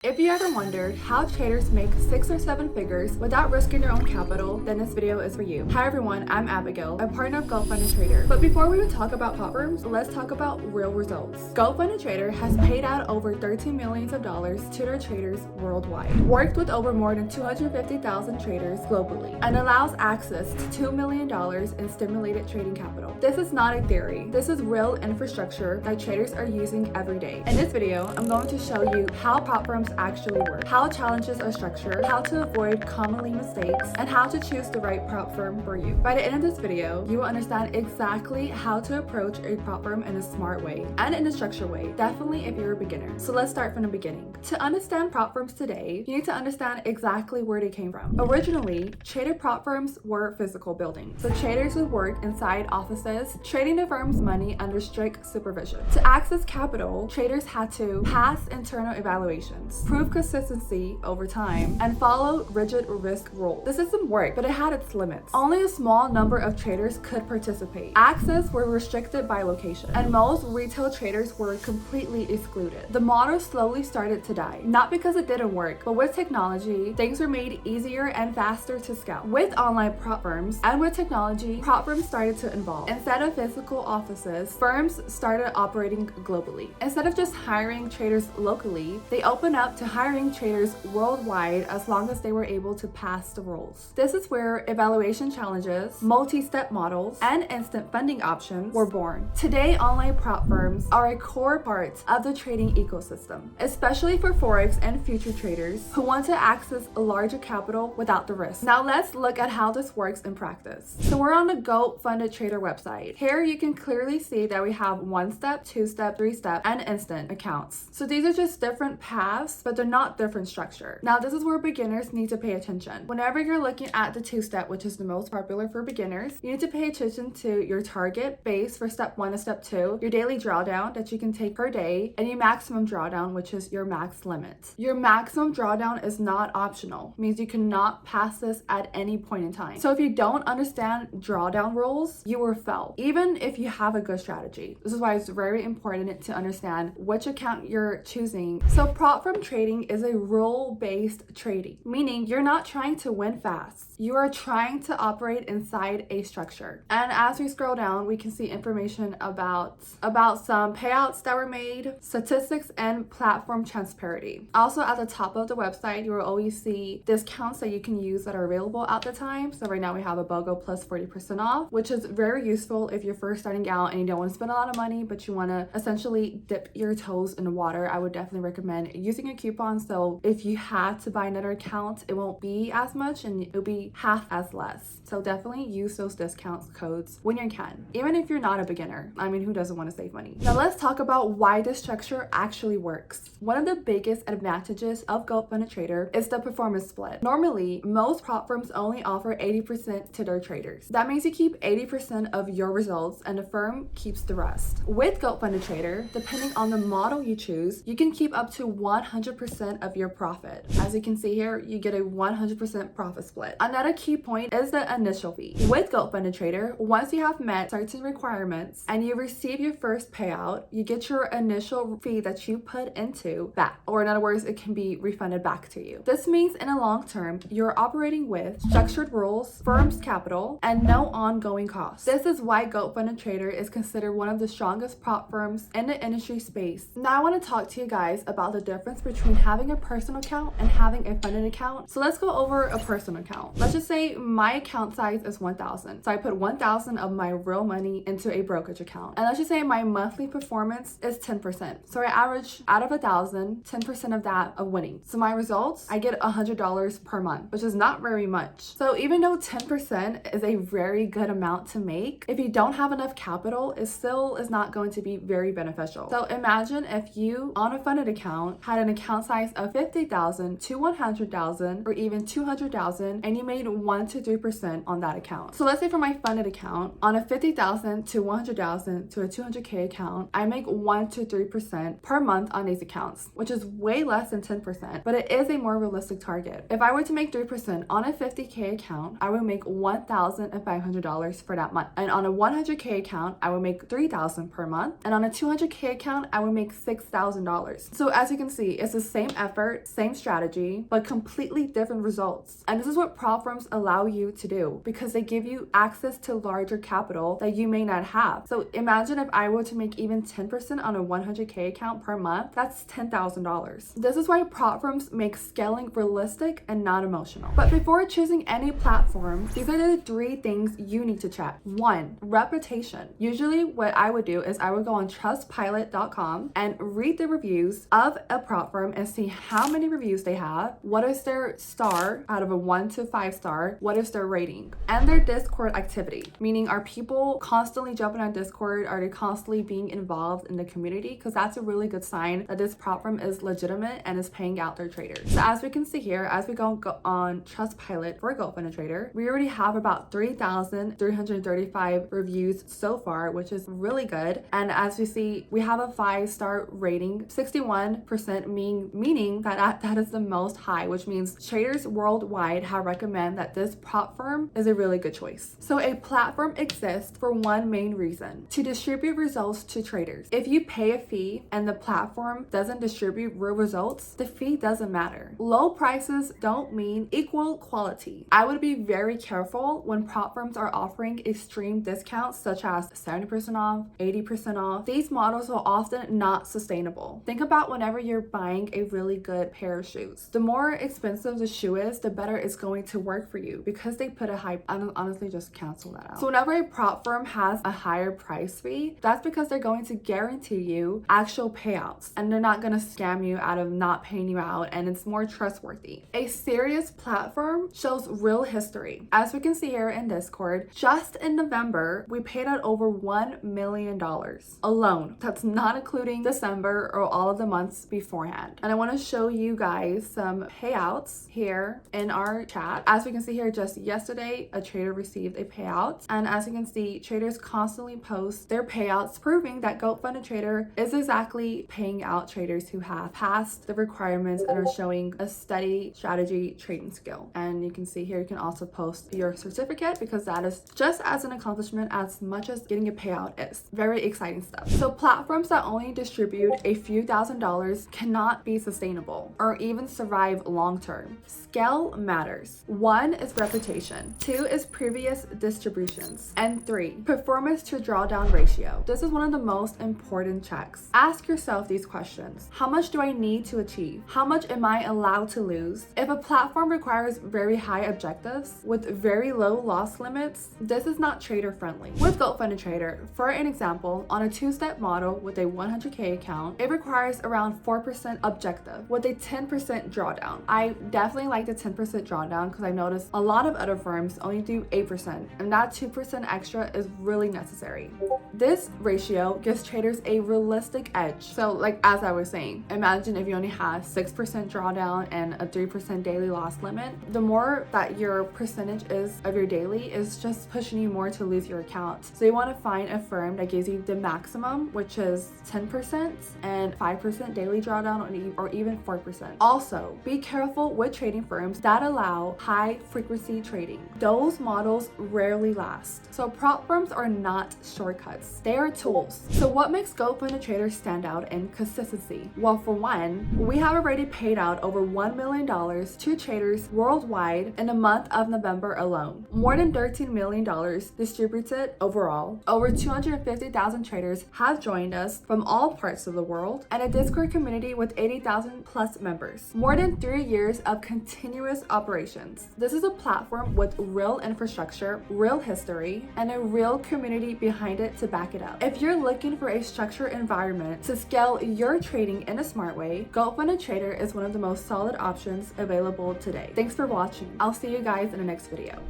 If you ever wondered how traders make 6 or 7 figures without risking their own capital, then this video is for you. Hi everyone, I'm Abigail, a partner of GoFund and Trader. But before we would talk about PropFirms, let's talk about real results. GoFund and Trader has paid out over $13 million to their traders worldwide, worked with over more than 250,000 traders globally, and allows access to $2 million in stimulated trading capital. This is not a theory. This is real infrastructure that traders are using every day. In this video, I'm going to show you how PropFirms actually work, how challenges are structured, how to avoid commonly mistakes, and how to choose the right prop firm for you. By the end of this video, you will understand exactly how to approach a prop firm in a smart way and in a structured way, definitely if you're a beginner. So let's start from the beginning. To understand prop firms today, you need to understand exactly where they came from. Originally, trader prop firms were physical buildings, so traders would work inside offices, trading the firm's money under strict supervision. To access capital, traders had to pass internal evaluations, prove consistency over time, and follow rigid risk rules. The system worked, but it had its limits. Only a small number of traders could participate. Access were restricted by location, and most retail traders were completely excluded. The model slowly started to die, not because it didn't work, but with technology, things were made easier and faster to scale. With online prop firms and with technology, prop firms started to evolve. Instead of physical offices, firms started operating globally. Instead of just hiring traders locally, they opened up to hiring traders worldwide as long as they were able to pass the rules. This is where evaluation challenges, multi-step models, and instant funding options were born. Today, online prop firms are a core part of the trading ecosystem, especially for Forex and future traders who want to access a larger capital without the risk. Now let's look at how this works in practice. So we're on the GoFund Trader website. Here you can clearly see that we have 1-step, 2-step, 3-step, and instant accounts. So these are just different paths, but they're not different structure. Now this is where beginners need to pay attention. Whenever you're looking at the 2-step, which is the most popular for beginners, you need to pay attention to your target base for step 1 and step 2, your daily drawdown that you can take per day, and your maximum drawdown, which is your max limit. Your maximum drawdown is not optional, it means you cannot pass this at any point in time. So if you don't understand drawdown rules, you will fail, even if you have a good strategy. This is why it's very important to understand which account you're choosing. So prop firm trading is a rule-based trading, meaning you're not trying to win fast. You are trying to operate inside a structure. And as we scroll down, we can see information about some payouts that were made, statistics, and platform transparency. Also at the top of the website, you will always see discounts that you can use that are available at the time. So right now we have a BOGO plus 40% off, which is very useful if you're first starting out and you don't want to spend a lot of money, but you want to essentially dip your toes in the water. I would definitely recommend using a coupon. So if you had to buy another account, it won't be as much and it'll be half as less. So definitely use those discount codes when you can, even if you're not a beginner. I mean, who doesn't want to save money? Now let's talk about why this structure actually works. One of the biggest advantages of GoFund Trader is the performance split. Normally, most prop firms only offer 80% to their traders. That means you keep 80% of your results and the firm keeps the rest. With GoFund Trader, depending on the model you choose, you can keep up to 100% of your profit. As you can see here, you get a 100% profit split. Another key point is the initial fee. With GoFund Trader, once you have met certain requirements and you receive your first payout, you get your initial fee that you put into back, or in other words, it can be refunded back to you. This means in the long term, you're operating with structured rules, firm's capital, and no ongoing costs. This is why GoFund Trader is considered one of the strongest prop firms in the industry space. Now I want to talk to you guys about the difference between having a personal account and having a funded account. So let's go over a personal account. Let's just say my account size is 1,000. So I put 1,000 of my real money into a brokerage account. And let's just say my monthly performance is 10%. So I average out of 1,000, 10% of that of winning. So my results, I get $100 per month, which is not very much. So even though 10% is a very good amount to make, if you don't have enough capital, it still is not going to be very beneficial. So imagine if you on a funded account had an account size of 50,000 to 100,000 or even 200,000 and you made 1 to 3% on that account. So let's say for my funded account, on a 50,000 to 100,000 to a 200K account, I make 1 to 3% per month on these accounts, which is way less than 10%, but it is a more realistic target. If I were to make 3% on a 50K account, I would make $1,500 for that month. And on a 100K account, I would make $3,000 per month. And on a 200K account, I would make $6,000. So as you can see, it's It's the same effort, same strategy, but completely different results. And this is what prop firms allow you to do because they give you access to larger capital that you may not have. So imagine if I were to make even 10% on a 100K account per month, that's $10,000. This is why prop firms make scaling realistic and not emotional. But before choosing any platform, these are the 3 things you need to check. 1, reputation. Usually what I would do is I would go on trustpilot.com and read the reviews of a prop firm and see how many reviews they have, what is their star out of a 1 to 5 star, what is their rating, and their Discord activity, meaning are people constantly jumping on Discord, are they constantly being involved in the community, because that's a really good sign that this prop firm is legitimate and is paying out their traders. So as we can see here, as we go on Trustpilot for GoFund a Trader, we already have about 3,335 reviews so far, which is really good. And as we see, we have a 5-star rating, 61%, meaning that is the most high, which means traders worldwide have recommended that this prop firm is a really good choice. So a platform exists for one main reason: to distribute results to traders. If you pay a fee and the platform doesn't distribute real results, the fee doesn't matter. Low prices don't mean equal quality. I would be very careful when prop firms are offering extreme discounts such as 70% off, 80% off. These models are often not sustainable. Think about whenever you're buying a really good pair of shoes. The more expensive the shoe is, the better it's going to work for you because they put a high, honestly just cancel that out. So whenever a prop firm has a higher price fee, that's because they're going to guarantee you actual payouts and they're not going to scam you out of not paying you out, and it's more trustworthy. A serious platform shows real history. As we can see here in Discord, just in November, we paid out over $1 million alone. That's not including December or all of the months beforehand. And I want to show you guys some payouts here in our chat. As we can see here, just yesterday, a trader received a payout. And as you can see, traders constantly post their payouts, proving that GoFund a Trader is exactly paying out traders who have passed the requirements and are showing a steady strategy trading skill. And you can see here, you can also post your certificate because that is just as an accomplishment as much as getting a payout is. Very exciting stuff. So platforms that only distribute a few $1,000s cannot be sustainable or even survive long term. Scale matters. 1 is reputation, 2 is previous distributions, and 3, performance to drawdown ratio. This is one of the most important checks. Ask yourself these questions. How much do I need to achieve? How much am I allowed to lose? If a platform requires very high objectives with very low loss limits, this is not trader friendly. With GoFund a Trader, for an example, on a 2-step model with a 100K account, it requires around 4% objective with a 10% drawdown. I definitely like the 10% drawdown because I noticed a lot of other firms only do 8%, and that 2% extra is really necessary. This ratio gives traders a realistic edge. So like as I was saying, imagine if you only have 6% drawdown and a 3% daily loss limit. The more that your percentage is of your daily is just pushing you more to lose your account. So you want to find a firm that gives you the maximum, which is 10% and 5% daily drawdown or even 4%. Also, be careful with trading firms that allow high frequency trading. Those models rarely last. So prop firms are not shortcuts. They are tools. So what makes GoFund a Trader stand out in consistency? Well, for one, we have already paid out over $1 million to traders worldwide in the month of November alone. More than $13 million distributed overall. Over 250,000 traders have joined us from all parts of the world, and a Discord community with 80,000 plus members. More than 3 years of continuous operations. This is a platform with real infrastructure, real history, and a real community behind it to back it up. If you're looking for a structured environment to scale your trading in a smart way, GoFund a Trader is one of the most solid options available today. Thanks for watching. I'll see you guys in the next video.